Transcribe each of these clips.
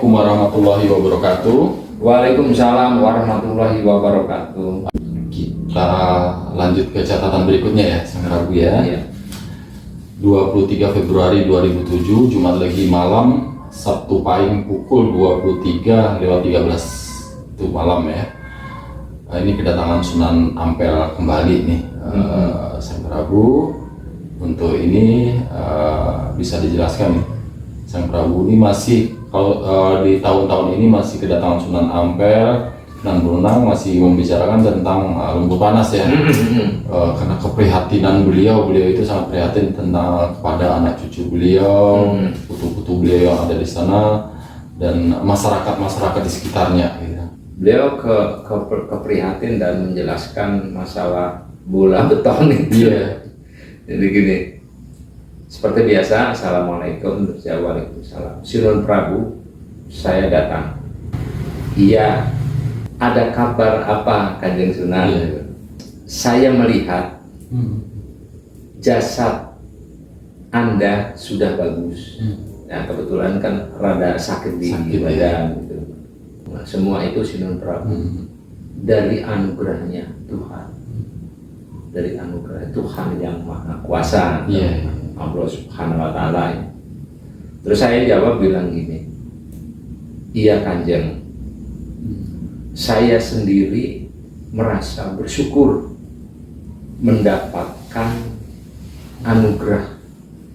Assalamualaikum warahmatullahi wabarakatuh. Waalaikumsalam warahmatullahi wabarakatuh. Kita lanjut ke catatan berikutnya ya, Sang Prabu ya. Iya. 23 Februari 2007, Jumat Legi malam, Sabtu Pahing pukul 23:13 itu malam ya. Ini kedatangan Sunan Ampel kembali nih, Sang Prabu. Untuk ini bisa dijelaskan nih, Sang Prabu ini masih kalau di tahun-tahun ini masih kedatangan Sunan Ampel dan Bonang masih membicarakan tentang lumpur panas ya. Karena keprihatinan beliau itu sangat prihatin tentang kepada anak cucu beliau, putu-putu beliau yang ada di sana dan masyarakat di sekitarnya gitu. Beliau keprihatin dan menjelaskan masalah bola beton itu. Iya. Jadi gini, seperti biasa, Assalamualaikum, Waalaikumsalam. Sunan Prabu, saya datang. Iya, ada kabar apa Kanjeng Sunan? Iya. Saya melihat jasad Anda sudah bagus. Nah, kebetulan kan rada sakit di badan gitu. Nah, semua itu Sunan Prabu dari anugerahnya Tuhan. Dari anugerah Tuhan yang Maha Kuasa, Allah Subhanahu wa Ta'ala. Terus saya jawab bilang gini, iya Kanjeng, saya sendiri merasa bersyukur mendapatkan anugerah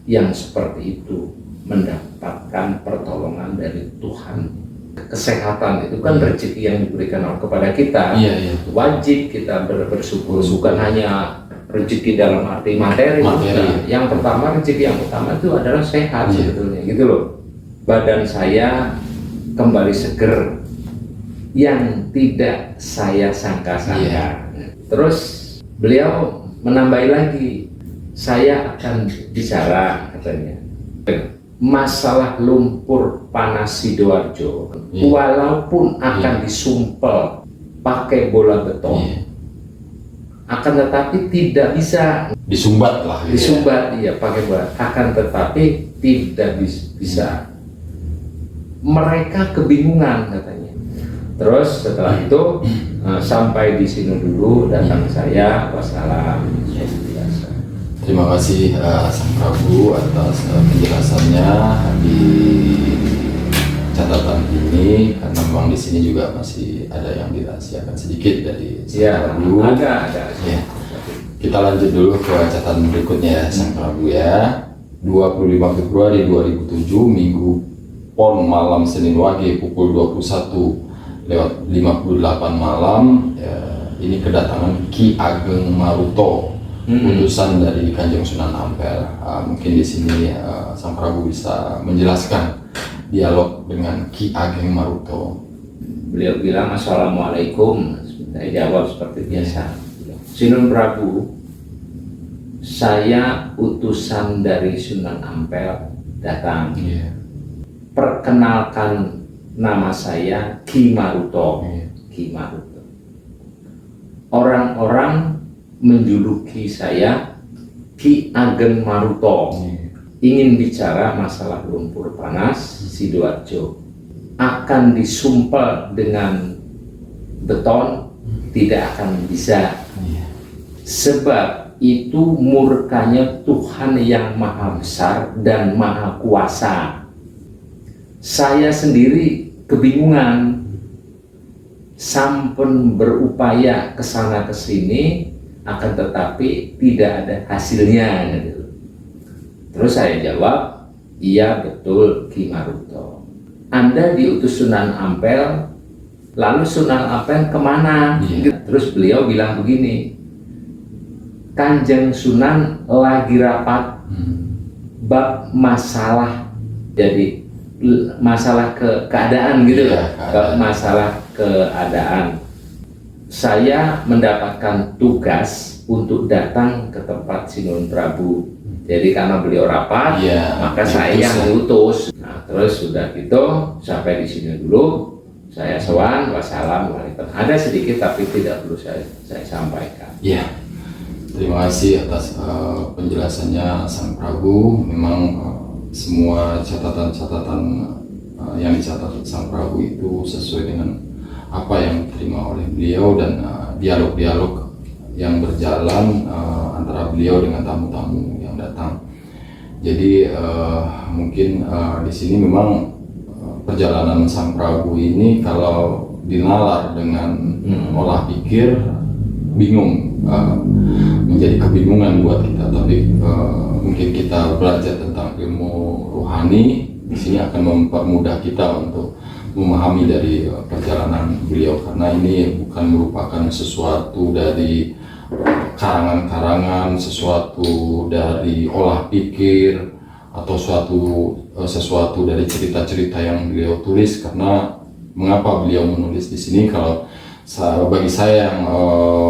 yang seperti itu, mendapatkan pertolongan dari Tuhan. Kesehatan itu kan rezeki yang diberikan Allah kepada kita. Wajib kita bersyukur, bukan hanya rezeki dalam arti materi. Yang pertama, rezeki yang utama itu adalah sehat sebetulnya, gitu loh. Badan saya kembali seger, yang tidak saya sangka-sangka. Terus beliau menambahi lagi, saya akan bicara katanya masalah lumpur panas Sidoarjo, walaupun akan disumpel pakai bola beton, akan tetapi tidak bisa disumbat lah. Iya, pakai bola. Akan tetapi tidak bisa. Mereka kebingungan katanya. Terus setelah itu sampai di sini dulu datang saya. Wassalam. Terima kasih Sang Prabu atas penjelasannya di catatan ini, karena memang di sini juga masih ada yang dirahasiakan sedikit dari Sang Prabu. Ada. Ya. Kita lanjut dulu ke catatan berikutnya ya, Sang Prabu ya. 25 Februari 2007 Minggu Pon malam Senin Wage pukul 21:58 malam. Ini kedatangan Ki Ageng Maruto, utusan dari Kanjeng Sunan Ampel. Mungkin di sini Sang Prabu bisa menjelaskan dialog dengan Ki Ageng Maruto. Beliau bilang Assalamualaikum. Saya jawab seperti biasa. Sunan Prabu, saya utusan dari Sunan Ampel datang. Perkenalkan, nama saya Ki Maruto. Ki Maruto. Orang-orang menjuluki saya Ki Ageng Maruto. Ingin bicara masalah lumpur panas Sidoarjo, akan disumpel dengan beton, tidak akan bisa, sebab itu murkanya Tuhan yang Maha Besar dan Maha Kuasa. Saya sendiri kebingungan, sampun berupaya kesana kesini, akan tetapi tidak ada hasilnya. Terus saya jawab, iya betul Ki Maruto. Anda diutus Sunan Ampel, lalu Sunan Ampel kemana? Terus beliau bilang begini, Kanjeng Sunan lagi rapat bab masalah, jadi masalah keadaan gitu ya, masalah keadaan. Saya mendapatkan tugas untuk datang ke tempat Sunan Prabu. Jadi karena beliau rapat, maka saya yang diutus. Nah, terus sudah gitu sampai di sini dulu. Saya sowan, wassalamualaikum. Ada sedikit tapi tidak perlu saya sampaikan. Terima kasih atas penjelasannya Sang Prabu. Memang semua catatan-catatan yang dicatat Sang Prabu itu sesuai dengan apa yang diterima oleh beliau dan dialog-dialog yang berjalan antara beliau dengan tamu-tamu yang datang. Jadi mungkin di sini memang perjalanan Sang Prabu ini kalau dinalar dengan olah pikir bingung, menjadi kebingungan buat kita. Tapi mungkin kita belajar tentang ilmu rohani di sini akan mempermudah kita untuk memahami dari perjalanan beliau, karena ini bukan merupakan sesuatu dari karangan-karangan, sesuatu dari olah pikir atau sesuatu dari cerita-cerita yang beliau tulis. Karena mengapa beliau menulis di sini? Kalau bagi saya yang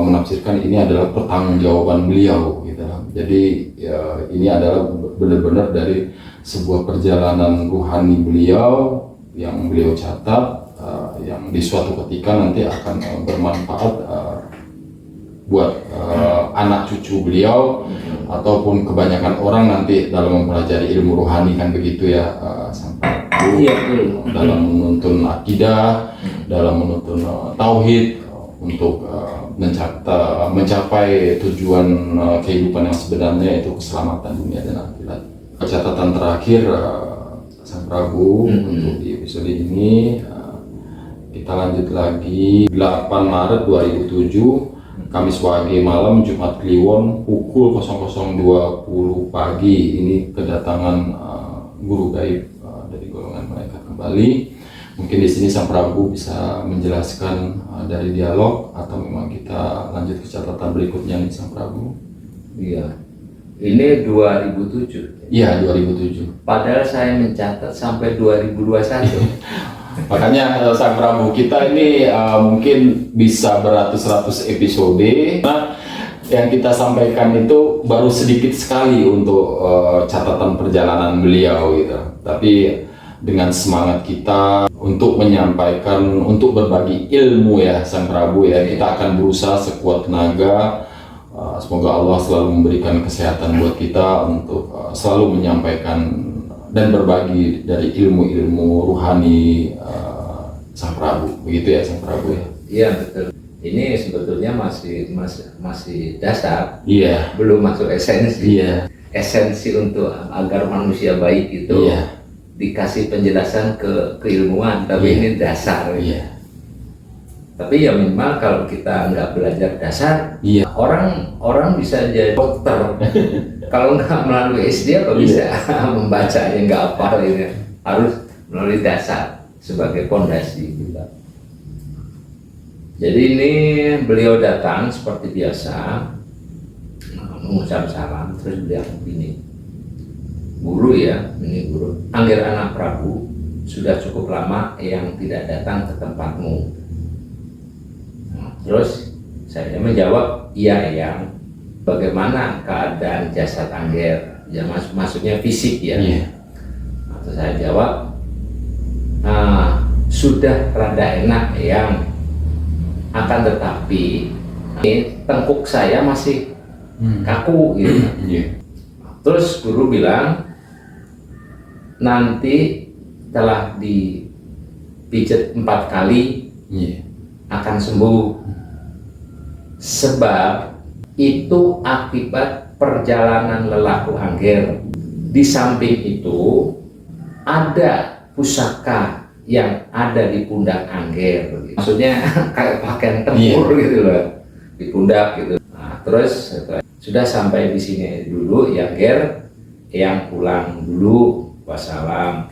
menafsirkan ini adalah pertanggungjawaban beliau gitu. Jadi ya, ini adalah benar-benar dari sebuah perjalanan rohani beliau yang beliau catat, yang di suatu ketika nanti akan bermanfaat buat anak cucu beliau ataupun kebanyakan orang nanti dalam mempelajari ilmu rohani, kan begitu ya, sampai dalam menuntun akidah, dalam menuntun tauhid untuk mencapai tujuan kehidupan yang sebenarnya, itu keselamatan dunia dan akhirat. Catatan terakhir Sang Prabu untuk di episode ini, kita lanjut lagi. 8 Maret 2007, Kamis Wage malam, Jumat Kliwon, pukul 00.20 pagi. Ini kedatangan guru gaib dari golongan malaikat kembali. Mungkin di sini Sang Prabu bisa menjelaskan dari dialog, atau memang kita lanjut ke catatan berikutnya nih Sang Prabu. Iya, ini 2007. Iya, 2007. Padahal saya mencatat sampai 2021. Makanya Sang Prabu kita ini mungkin bisa beratus-ratus episode. Nah, yang kita sampaikan itu baru sedikit sekali untuk catatan perjalanan beliau gitu. Tapi dengan semangat kita untuk menyampaikan, untuk berbagi ilmu ya Sang Prabu ya, kita akan berusaha sekuat tenaga. Semoga Allah selalu memberikan kesehatan buat kita untuk selalu menyampaikan dan berbagi dari ilmu-ilmu rohani Sang Prabu. Begitu ya Sang Prabu ya. Iya betul. Ini sebetulnya masih dasar. Iya. Belum masuk esensi. Iya. Esensi untuk agar manusia baik itu dikasih penjelasan keilmuan, tapi ini dasar. Iya. Tapi ya minimal kalau kita nggak belajar dasar, orang bisa jadi dokter. Kalau nggak melalui SD apa bisa membacanya, nggak hafal ini. Harus melalui dasar sebagai fondasi kita. Jadi ini beliau datang seperti biasa, mengucap salam, terus beliau begini, guru ya, ini guru, Angger anak Prabu, sudah cukup lama yang tidak datang ke tempatmu. Terus saya menjawab, iya yang bagaimana keadaan jasad Angger? Ya maksudnya fisik ya. Terus saya jawab, sudah rada enak yang, akan tetapi tengkuk saya masih kaku gitu. Terus guru bilang, nanti telah dipijat 4 kali akan sembuh. Sebab itu akibat perjalanan lelaku Angger. Di samping itu ada pusaka yang ada di pundak Angger. Maksudnya kayak pakaian tempur gitu loh, di pundak gitu. Nah, terus sudah sampai di sini dulu ya Angger, yang pulang dulu, wassalam.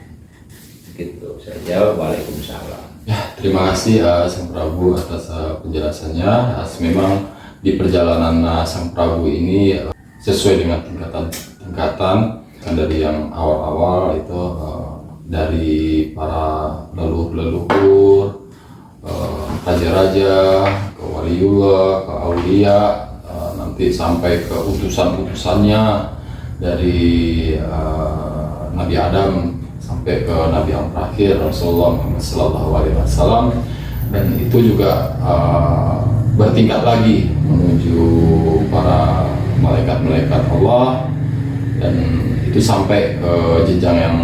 Gitu. Saya jawab waalaikumsalam. Ya, terima kasih Sang Prabu atas penjelasannya. Memang di perjalanan Sang Prabu ini sesuai dengan tingkatan kan, dari yang awal-awal itu dari para leluhur, raja-raja, ke waliullah, ke aulia, nanti sampai ke utusan-utusannya dari Nabi Adam sampai ke Nabi yang terakhir Rasulullah Muhammad SAW, dan itu juga bertingkat lagi menuju para malaikat-malaikat Allah, dan itu sampai ke jenjang yang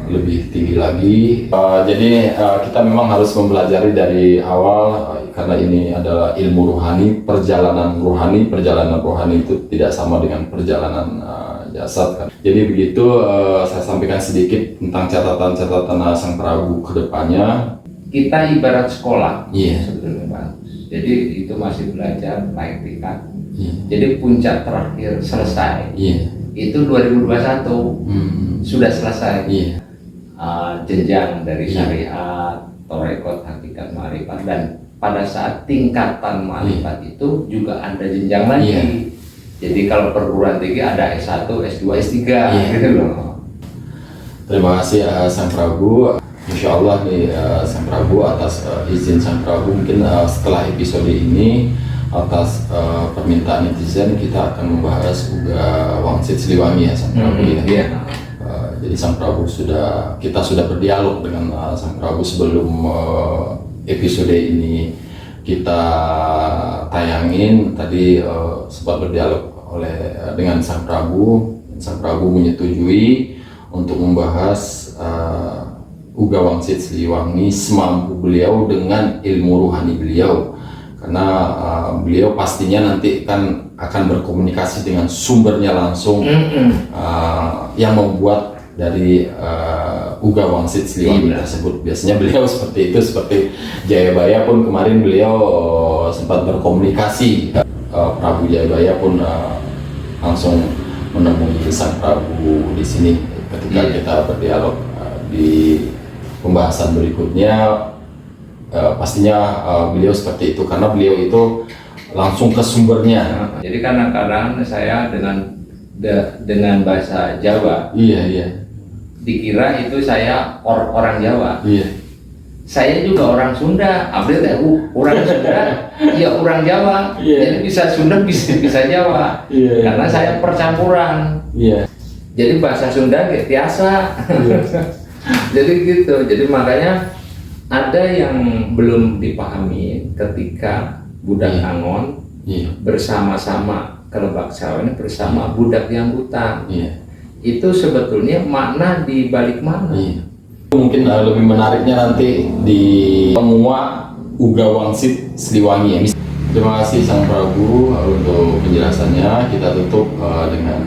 lebih tinggi lagi. Jadi kita memang harus mempelajari dari awal karena ini adalah ilmu rohani, perjalanan rohani itu tidak sama dengan perjalanan jasad kan. Jadi begitu saya sampaikan sedikit tentang catatan-catatan Sang Prabu ke depannya. Kita ibarat sekolah, Iya. sebetulnya bagus. Jadi itu masih belajar naik tingkat. Iya. Jadi puncak terakhir selesai. Iya. Itu 2021 sudah selesai. Iya. Jenjang dari Iya. syariat, torekot, hakikat, ma'rifat, dan pada saat tingkatan ma'rifat itu juga ada jenjang lagi. Iya. Jadi kalau perguruan tinggi ada S1, S2, S3 Iya. gitu loh. Terima kasih Sang Prabu. Insya Allah nih Sang Prabu, atas izin Sang Prabu, mungkin setelah episode ini atas permintaan netizen kita akan membahas Uga Wangsit Siliwangi ya Sang Prabu ya. Iya. Jadi Sang Prabu kita sudah berdialog dengan Sang Prabu sebelum episode ini kita tayangin. Tadi sempat berdialog dengan Sang Prabu. Sang Prabu menyetujui untuk membahas Uga Wangsit Siliwangi semampu beliau dengan ilmu rohani beliau, karena beliau pastinya nanti kan akan berkomunikasi dengan sumbernya langsung yang membuat dari Uga Wangsit Siliwangi tersebut. Biasanya beliau seperti itu, seperti Jayabaya pun kemarin beliau sempat berkomunikasi. Prabu Jayabaya pun langsung menemui Sang Prabu di sini ketika kita berdialog di pembahasan berikutnya. Pastinya beliau seperti itu karena beliau itu langsung ke sumbernya. Jadi kadang-kadang saya dengan bahasa Jawa, Iya. dikira itu saya orang Jawa. Iya. Saya juga orang Sunda, orang Sunda, ya orang Jawa. Iya. Jadi bisa Sunda, bisa Jawa. Iya. Karena saya percampuran. Iya. Jadi bahasa Sunda kayak biasa. Iya. Jadi gitu. Jadi makanya ada yang belum dipahami ketika budak Angon Iya. bersama-sama ke Lebak Sawah ini bersama budak yang Butan. Iya. Itu sebetulnya makna di balik mana? Iya. Mungkin lebih menariknya nanti di penguak Uga Wangsit Siliwangi ya. Terima kasih Sang Prabu untuk penjelasannya. Kita tutup dengan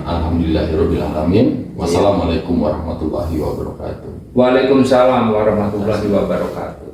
Alhamdulillahirabbil alamin. Wassalamualaikum warahmatullahi wabarakatuh. Waalaikumsalam warahmatullahi wabarakatuh.